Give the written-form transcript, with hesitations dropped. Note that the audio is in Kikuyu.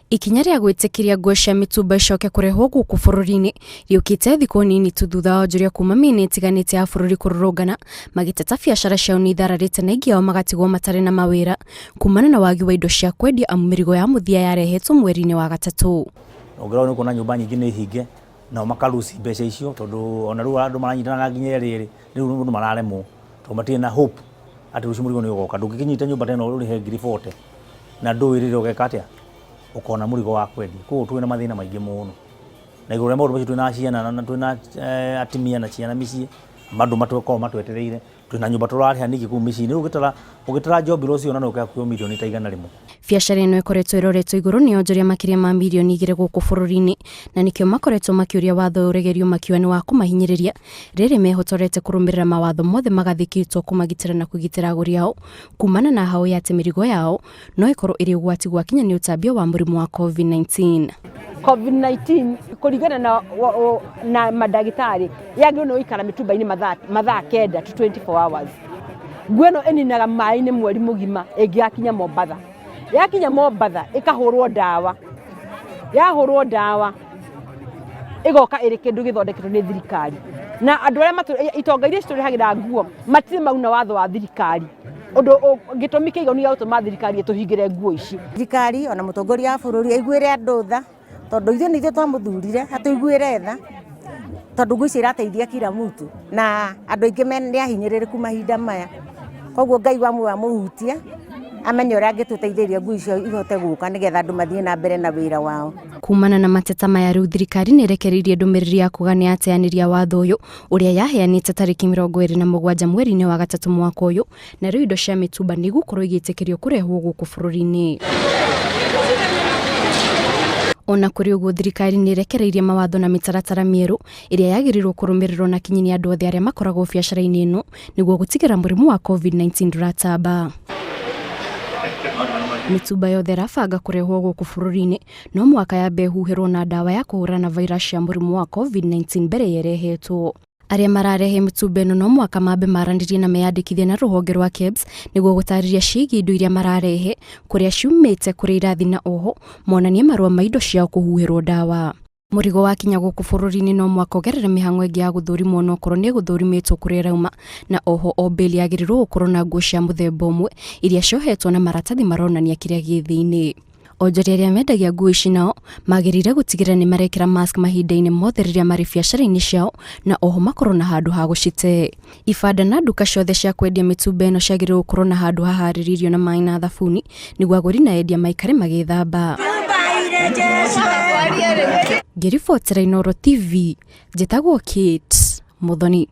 Ikinya rĩa gwĩtĩkĩria nguo cia mitumba icoke kũrehwo gũkũ bũrũri-inĩ rĩũkĩte thikũ nini tu thutha wa onjoria kuma mĩena ĩtiganĩte ya bũrũri kũrũrũngana magĩteta biacara ciao nĩ ithararĩte na ingĩ ao magatigwo matarĩ na mawĩra kumana na wagi wa indo cia kwendia amu mĩrigo ya mũthia yarehetwo mweri-inĩ wa gatatũ. Ongerwo nĩ kuona nyũmba nyingĩ nĩ hinge na makaruci mbeca icio tondũ ona rĩu andũ maranyitana nginya rĩrĩ rĩu andũ mararemwo tondũ matirĩ na hope atĩ rũciũ mũrigo nĩ ũgoka. Ndũngĩkinyita nyũmba teno ũrĩhe ngiri 40 na ndũĩ rĩrĩa ũgeka atĩa ukona mũrigo wa kwendia. Koguo twĩ na mathĩna maingĩ mũno na igũrũ rĩa maũndũ macio twĩ na ciana na twĩ na atimia na ciana mĩciĩ andũ matũkorwo matwetereire twĩ na nyũmba tũrarĩha ningĩ kũu mĩciĩ. Rĩu ũgĩtara job rũciũ na ũkakuo milioni ta 100. Biacara ĩno ĩkoretwo ĩroretwo igũrũ nĩ onjoria makĩria ma milioni 2 gũkũ bũrũri-inĩ na nĩkĩo makoretwo makĩũria watho ũregerio makiuga nĩ wa kũmahinyĩrĩria rĩrĩ mehotorete kũrũmĩrĩra mawatho mothe magathĩkĩtwo kũmagitĩra na kũgitĩra agũri ao kumana na hao ya atĩ mĩrigo yao no ĩkorwo ĩrĩ ũgwati gwakinya nĩ ũtambia wa mũrimũ wa COVID-19. COVID-19 kũringana na madagĩtarĩ yagĩrĩirwo nĩ gũikara mĩtumba-inĩ mathaa 9 to 24 hours. Nguo ĩno ĩninaga maĩ-inĩ mweri mũgima ĩngĩgakinya Mombatha. Yakinya Mombatha ĩkahũrwo ndawa, yahũrwo ndawa ĩgoka ĩrĩ kĩndũ gĩthondeketwo nĩ thirikari na andũ arĩa itonga iria citũrĩhagĩra nguo matirĩ mauna watho wa thirikari. Ũndũ gĩtũmi kĩiganu gĩa gũtũma thirikari ĩtũhingĩre nguo ici. Thirikari ona mũtongoria wa bũrũri aiguĩre andũ tha tondũ ithuĩ nĩ ithuĩ twamũthurire atũiguĩre tha tondũ nguo ici irateithia kila mtu na andũ aingĩ nĩ ahinyĩrĩrĩku mahinda maya. Koguo Ngai wa mũhutia amenye ũrĩa angĩtũteithĩrĩria nguo icio ihote gũka nĩgetha andũ mathiĩ na mbere na wĩra wao. Kumana na mateta maya rĩu thirikari nĩ ĩrekereirie ndũmĩrĩri ya kuga nĩ yateanĩria watho ũyũ ũrĩa yaheanĩte tarĩki 27 mweri-inĩ wa gatatũ mwaka ũyũ na rĩu indo cia mitumba nĩ igũkorwo igĩtĩkĩrio kũrehwo gũkũ bũrũri-inĩ. Ona kũrĩ ũguo thirikari nĩ ĩrekereirie mawatho na mĩtaratara mĩerũ ĩrĩa yagĩrĩirwo kũrũmĩrĩrwo na kinyi nĩ andũ othe arĩa makoragwo biacara-inĩ ĩno nĩguo gũtigĩra mũrimũ wa COVID-19 ndũratamba. Mitumba yothe ĩrabanga kũrehwo gũkũ bũrũri-inĩ no mwaka yambe ĩhuhĩrwo na ndawa ya kũhũrana virus ya mũrimũ wa COVID-19 mbere yerehetwo. Arĩa mararehe mitumba ĩno no mwaka mambe maranĩrie na meyandĩkithie na rũhonge rwa KEBS nĩguo gũtarĩria ciĩgiĩ indo iria mararehe kũrĩa ciumĩte kũrĩa irathi na oho monanie marũa ma indo ciao kũhuhĩrwo ndawa. Mũrigo wakinya gũkũ bũrũri-inĩ no mwaka ũgerere mĩhang'o ĩngĩ ya gũthũrimwo no korwo nĩ gũthũrimĩtwo kũrĩa rauma na oho o mbeli yagĩrĩirwo gũkorwo na nguo cia mũthemba ũmwe iria ciohetwo na maratathi maronania kĩrĩa gĩ thĩinĩ. Onjoria arĩa mendagia nguo ici nao magĩrĩire gũtigĩrĩra nĩ marekĩra mask mahinda-inĩ mothe rĩrĩa marĩ biacara-inĩ ciao na oho makorwo na handũ ha gũcite. Ibanda na nduka ciothe cia kwendia mitumba ĩno ciagĩrĩirwo gũkorwo na handũ haharĩrĩirio na maĩ na thabuni nĩguo agũri na endia maikare magĩthamba. Ngĩribotera Inooro TV, njĩtagwo Kate Muthoni.